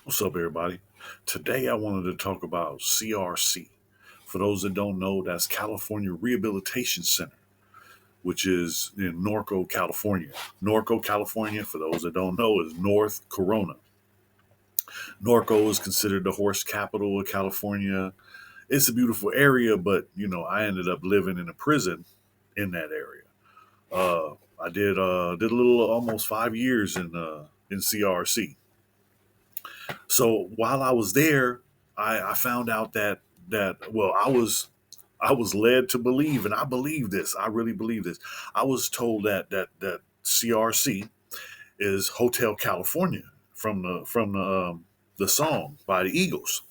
What's up, everybody? Today, I wanted to talk about CRC. For those that don't know, that's California Rehabilitation Center, which is in Norco, California. Norco, California, for those that don't know, is North Corona. Norco is considered the horse capital of California. It's a beautiful area, but I ended up living in a prison in that area. I did a little almost 5 years in CRC. So while I was there, I found out that well, I was led to believe, and I believe this. I really believe this. I was told that CRC is Hotel California from the song by the Eagles.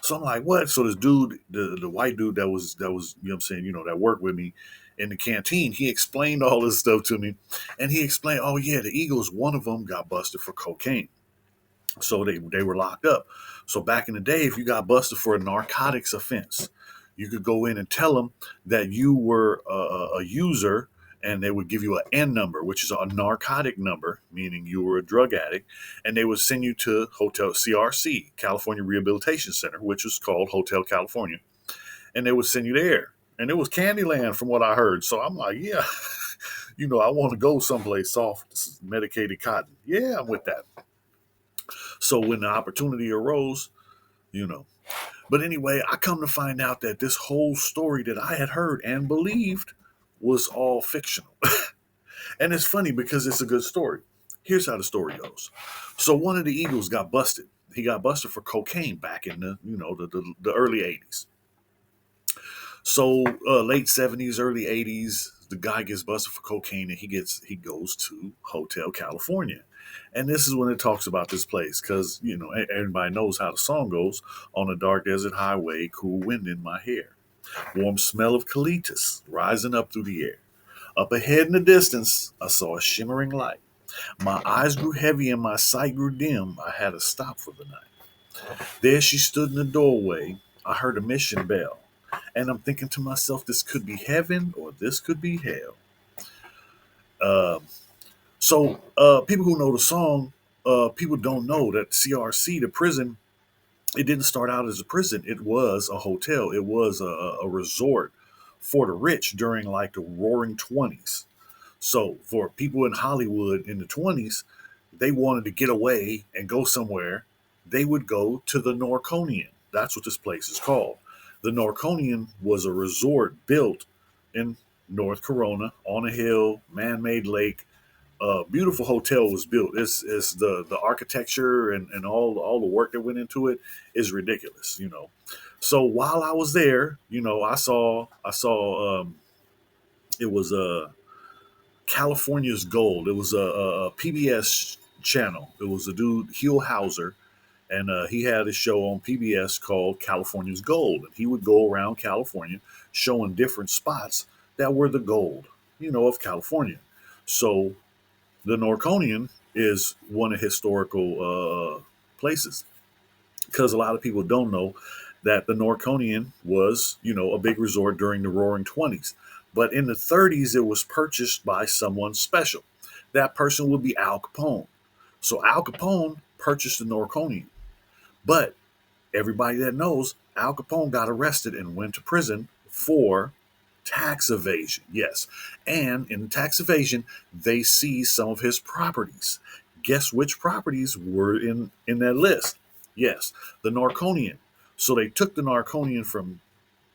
So I'm like, what? So this dude, the white dude that was what I'm saying, that worked with me in the canteen, he explained all this stuff to me, and he explained, oh yeah, the Eagles, one of them got busted for cocaine. So they were locked up. So back in the day, if you got busted for a narcotics offense, you could go in and tell them that you were a user, and they would give you an N number, which is a narcotic number, meaning you were a drug addict, and they would send you to Hotel CRC, California Rehabilitation Center, which was called Hotel California, and they would send you there. And it was Candyland from what I heard. So I'm like, yeah, I want to go someplace soft. This is medicated cotton. Yeah, I'm with that. So when the opportunity arose, you know. But anyway, I come to find out that this whole story that I had heard and believed was all fictional. And it's funny because it's a good story. Here's how the story goes. So one of the Eagles got busted. He got busted for cocaine back in the early 80s. So late 70s, early 80s, the guy gets busted for cocaine, and he goes to Hotel California. And this is when it talks about this place because, everybody knows how the song goes. On a dark desert highway, cool wind in my hair. Warm smell of colitas rising up through the air. Up ahead in the distance, I saw a shimmering light. My eyes grew heavy and my sight grew dim. I had to stop for the night. There she stood in the doorway. I heard a mission bell. And I'm thinking to myself, this could be heaven or this could be hell. Um, so people who know the song, people don't know that CRC, the prison, it didn't start out as a prison. It was a hotel. It was a resort for the rich during like the Roaring Twenties. So for people in Hollywood in the 20s, they wanted to get away and go somewhere. They would go to the Norconian. That's what this place is called. The Norconian was a resort built in North Corona on a hill, man-made lake. A beautiful hotel was built. It's the architecture and all the work that went into it is ridiculous. So while I was there, I saw it was a California's Gold. It was a PBS channel. It was a dude, Hugh Hauser, and he had a show on PBS called California's Gold. And he would go around California showing different spots that were the gold, of California. So the Norconian is one of historical places because a lot of people don't know that the Norconian was, a big resort during the Roaring Twenties. But in the 30s, it was purchased by someone special. That person would be Al Capone. So Al Capone purchased the Norconian. But everybody that knows, Al Capone got arrested and went to prison for tax evasion. Yes. And in tax evasion, they seized some of his properties. Guess which properties were in that list? Yes, the Norconian. So they took the Norconian from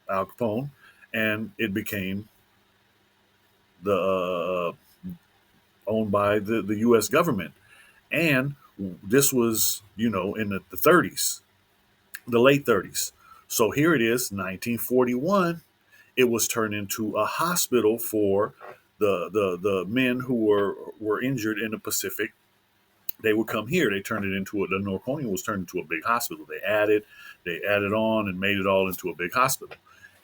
Al Capone, and it became the owned by the U.S. government. And this was, in the 30s, the late 30s. So here it is, 1941. It was turned into a hospital for the men who were injured in the Pacific. They would come here. They turned it into the Norconian was turned into a big hospital. They added on and made it all into a big hospital.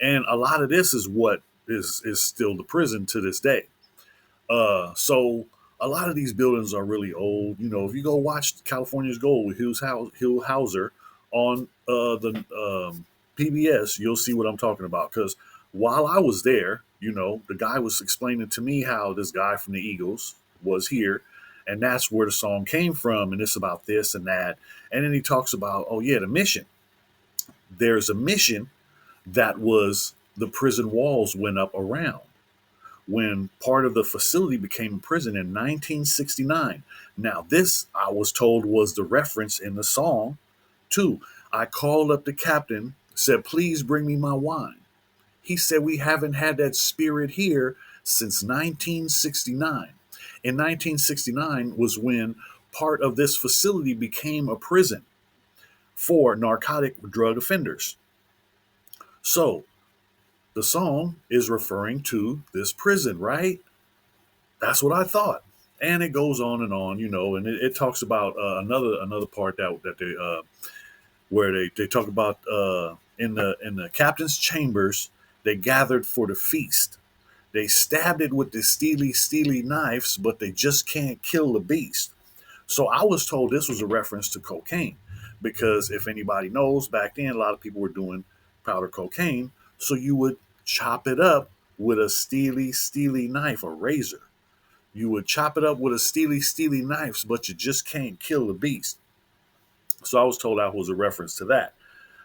And a lot of this is what is still the prison to this day. So a lot of these buildings are really old. If you go watch California's Gold with Hugh Hauser on the PBS, you'll see what I'm talking about. Because while I was there, the guy was explaining to me how this guy from the Eagles was here, And that's where the song came from, and it's about this and that. And then he talks about, oh yeah, the mission. There's a mission that was the prison walls went up around when part of the facility became a prison in 1969. Now, this I was told was the reference in the song too. I called up the captain, said, please bring me my wine. He said, we haven't had that spirit here since 1969. In 1969 was when part of this facility became a prison for narcotic drug offenders. So the song is referring to this prison, right? That's what I thought. And it goes on, and it talks about another part that they where they talk about in the captain's chambers they gathered for the feast. They stabbed it with the steely knives, but they just can't kill the beast. So I was told this was a reference to cocaine, because if anybody knows, back then a lot of people were doing powder cocaine. So you would chop it up with a steely knife, a razor. You would chop it up with a steely knives, but you just can't kill the beast. So I was told that was a reference to that.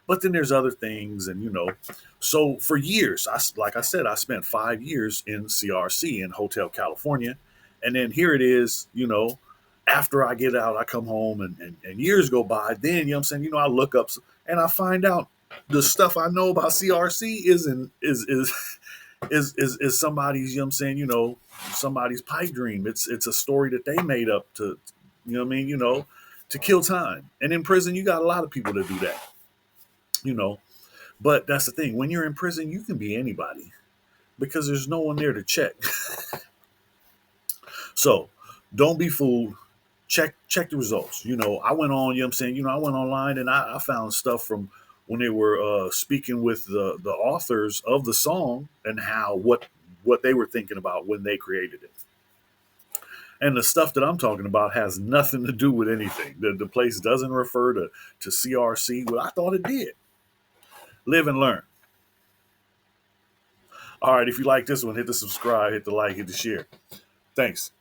But then there's other things, and. So for years, like I said, I spent 5 years in CRC in Hotel California, and then here it is. After I get out, I come home, and years go by. Then I'm saying, I look up and I find out the stuff I know about CRC is somebody's, somebody's pipe dream. It's a story that they made up to, to kill time. And in prison, you got a lot of people that do that, But that's the thing. When you're in prison, you can be anybody because there's no one there to check. So don't be fooled. Check the results. I went on, I went online and I found stuff from when they were speaking with the authors of the song and what they were thinking about when they created it. And the stuff that I'm talking about has nothing to do with anything. The place doesn't refer to CRC. Well, I thought it did. Live and learn. All right, if you like this one, hit the subscribe, hit the like, hit the share. Thanks.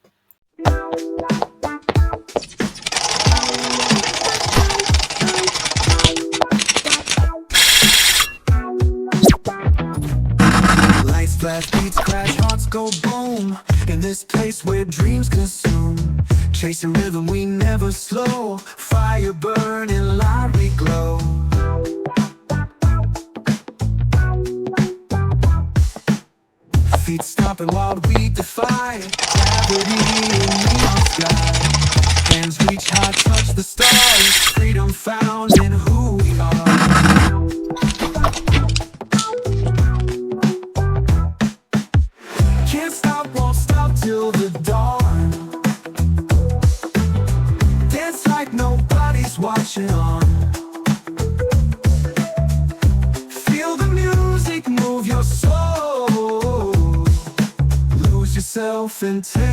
Lights flash, beats crash, hearts go boom. In this place where dreams consume, chasing rhythm we never slow. Fire burning, light we glow. Feet stomping while we defy gravity in neon sky. Hands reach high, touch the stars. Freedom found in who we are. Can't stop, won't stop till the dawn. Dance like nobody's watching on. Feel the music move your soul. Lose yourself and take